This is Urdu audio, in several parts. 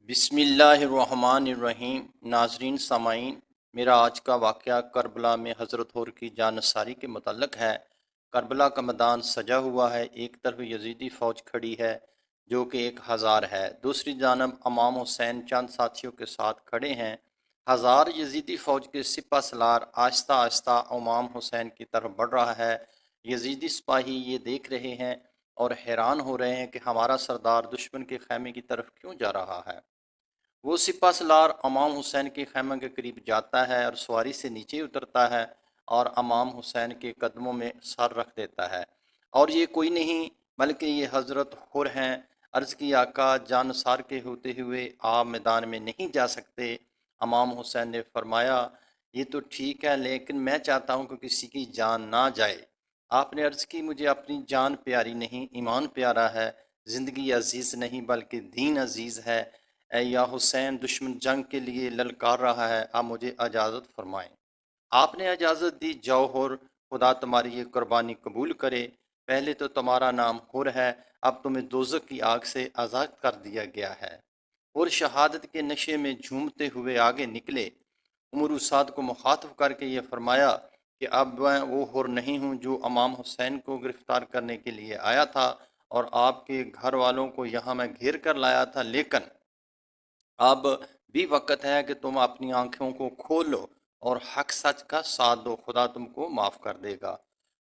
بسم اللہ الرحمن الرحیم۔ ناظرین سامعین، میرا آج کا واقعہ کربلا میں حضرت حور کی جانثاری کے متعلق ہے۔ کربلا کا میدان سجا ہوا ہے، ایک طرف یزیدی فوج کھڑی ہے جو کہ 1000 ہے، دوسری جانب امام حسین چند ساتھیوں کے ساتھ کھڑے ہیں۔ 1000 یزیدی فوج کے سپہ سالار آہستہ آہستہ امام حسین کی طرف بڑھ رہا ہے۔ یزیدی سپاہی یہ دیکھ رہے ہیں اور حیران ہو رہے ہیں کہ ہمارا سردار دشمن کے خیمے کی طرف کیوں جا رہا ہے۔ وہ سپہ سالار امام حسین کے خیمہ کے قریب جاتا ہے اور سواری سے نیچے اترتا ہے اور امام حسین کے قدموں میں سر رکھ دیتا ہے، اور یہ کوئی نہیں بلکہ یہ حضرت حر ہیں۔ عرض کی آقا جانثار کے ہوتے ہوئے آپ میدان میں نہیں جا سکتے۔ امام حسین نے فرمایا یہ تو ٹھیک ہے، لیکن میں چاہتا ہوں کہ کسی کی جان نہ جائے۔ آپ نے عرض کی مجھے اپنی جان پیاری نہیں، ایمان پیارا ہے، زندگی عزیز نہیں بلکہ دین عزیز ہے۔ اے یا حسین، دشمن جنگ کے لیے للکار رہا ہے، آپ مجھے اجازت فرمائیں۔ آپ نے اجازت دی، جاؤ حر، خدا تمہاری یہ قربانی قبول کرے۔ پہلے تو تمہارا نام حر ہے، اب تمہیں دوزخ کی آگ سے آزاد کر دیا گیا ہے۔ حر شہادت کے نشے میں جھومتے ہوئے آگے نکلے۔ عمر سعد کو مخاطب کر کے یہ فرمایا کہ اب میں وہ حر نہیں ہوں جو امام حسین کو گرفتار کرنے کے لیے آیا تھا اور آپ کے گھر والوں کو یہاں میں گھیر کر لایا تھا، لیکن اب بھی وقت ہے کہ تم اپنی آنکھوں کو کھولو اور حق سچ کا ساتھ دو، خدا تم کو معاف کر دے گا۔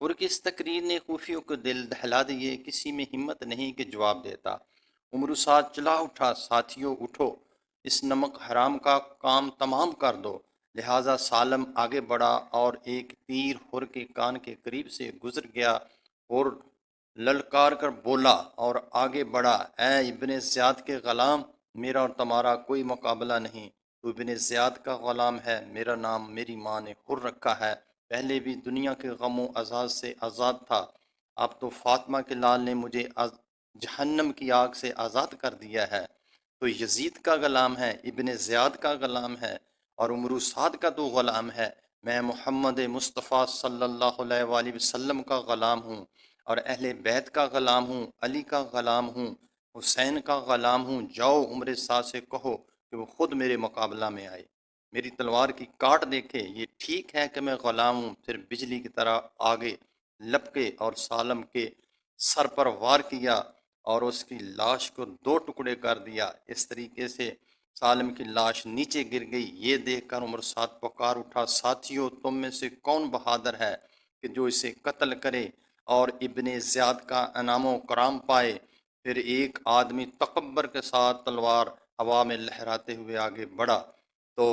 اور اس تقریر نے خوفیوں کو دل دہلا دیے، کسی میں ہمت نہیں کہ جواب دیتا۔ عمر سعد چلا اٹھا، ساتھیوں اٹھو، اس نمک حرام کا کام تمام کر دو۔ لہٰذا سالم آگے بڑھا اور ایک تیر حر کے کان کے قریب سے گزر گیا اور للکار کر بولا اور آگے بڑھا، اے ابن زیاد کے غلام، میرا اور تمہارا کوئی مقابلہ نہیں۔ تو ابن زیاد کا غلام ہے، میرا نام میری ماں نے حر رکھا ہے، پہلے بھی دنیا کے غم و عذاب سے آزاد تھا، اب تو فاطمہ کے لال نے مجھے جہنم کی آگ سے آزاد کر دیا ہے۔ تو یزید کا غلام ہے، ابن زیاد کا غلام ہے اور عمر سعد کا تو غلام ہے۔ میں محمد مصطفیٰ صلی اللہ علیہ وآلہ وسلم کا غلام ہوں اور اہل بیت کا غلام ہوں، علی کا غلام ہوں، حسین کا غلام ہوں۔ جاؤ عمر سعد سے کہو کہ وہ خود میرے مقابلہ میں آئے، میری تلوار کی کاٹ دیکھے۔ یہ ٹھیک ہے کہ میں غلام ہوں۔ پھر بجلی کی طرح آگے لپکے اور سالم کے سر پر وار کیا اور اس کی لاش کو 2 ٹکڑے کر دیا۔ اس طریقے سے سالم کی لاش نیچے گر گئی۔ یہ دیکھ کر عمر سعد پکار اٹھا، ساتھیوں، تم میں سے کون بہادر ہے کہ جو اسے قتل کرے اور ابن زیاد کا انعام و کرام پائے؟ پھر ایک آدمی تکبر کے ساتھ تلوار ہوا میں لہراتے ہوئے آگے بڑھا۔ تو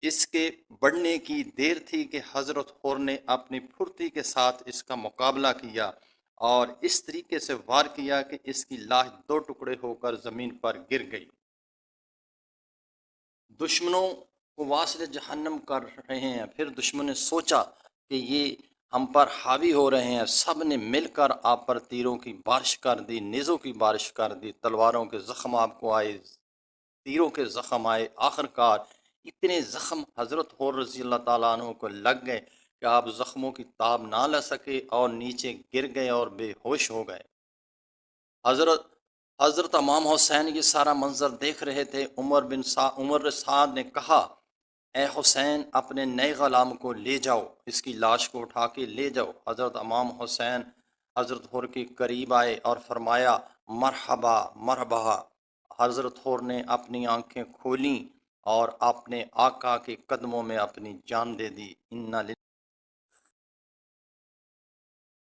اس کے بڑھنے کی دیر تھی کہ حضرت حر نے اپنی پھرتی کے ساتھ اس کا مقابلہ کیا اور اس طریقے سے وار کیا کہ اس کی لاش 2 ٹکڑے ہو کر زمین پر گر گئی۔ دشمنوں کو واصل جہنم کر رہے ہیں۔ پھر دشمن نے سوچا کہ یہ ہم پر حاوی ہو رہے ہیں، سب نے مل کر آپ پر تیروں کی بارش کر دی، نیزوں کی بارش کر دی، تلواروں کے زخم آپ کو آئے، تیروں کے زخم آئے۔ آخر کار اتنے زخم حضرت حر رضی اللہ تعالیٰ عنہ کو لگ گئے کہ آپ زخموں کی تاب نہ لے سکے اور نیچے گر گئے اور بے ہوش ہو گئے۔ حضرت امام حسین یہ سارا منظر دیکھ رہے تھے۔ عمر سعد نے کہا، اے حسین، اپنے نئے غلام کو لے جاؤ، اس کی لاش کو اٹھا کے لے جاؤ۔ حضرت امام حسین حضرت حر کے قریب آئے اور فرمایا، مرحبا مرحبا۔ حضرت حر نے اپنی آنکھیں کھولیں اور اپنے آقا کے قدموں میں اپنی جان دے دی۔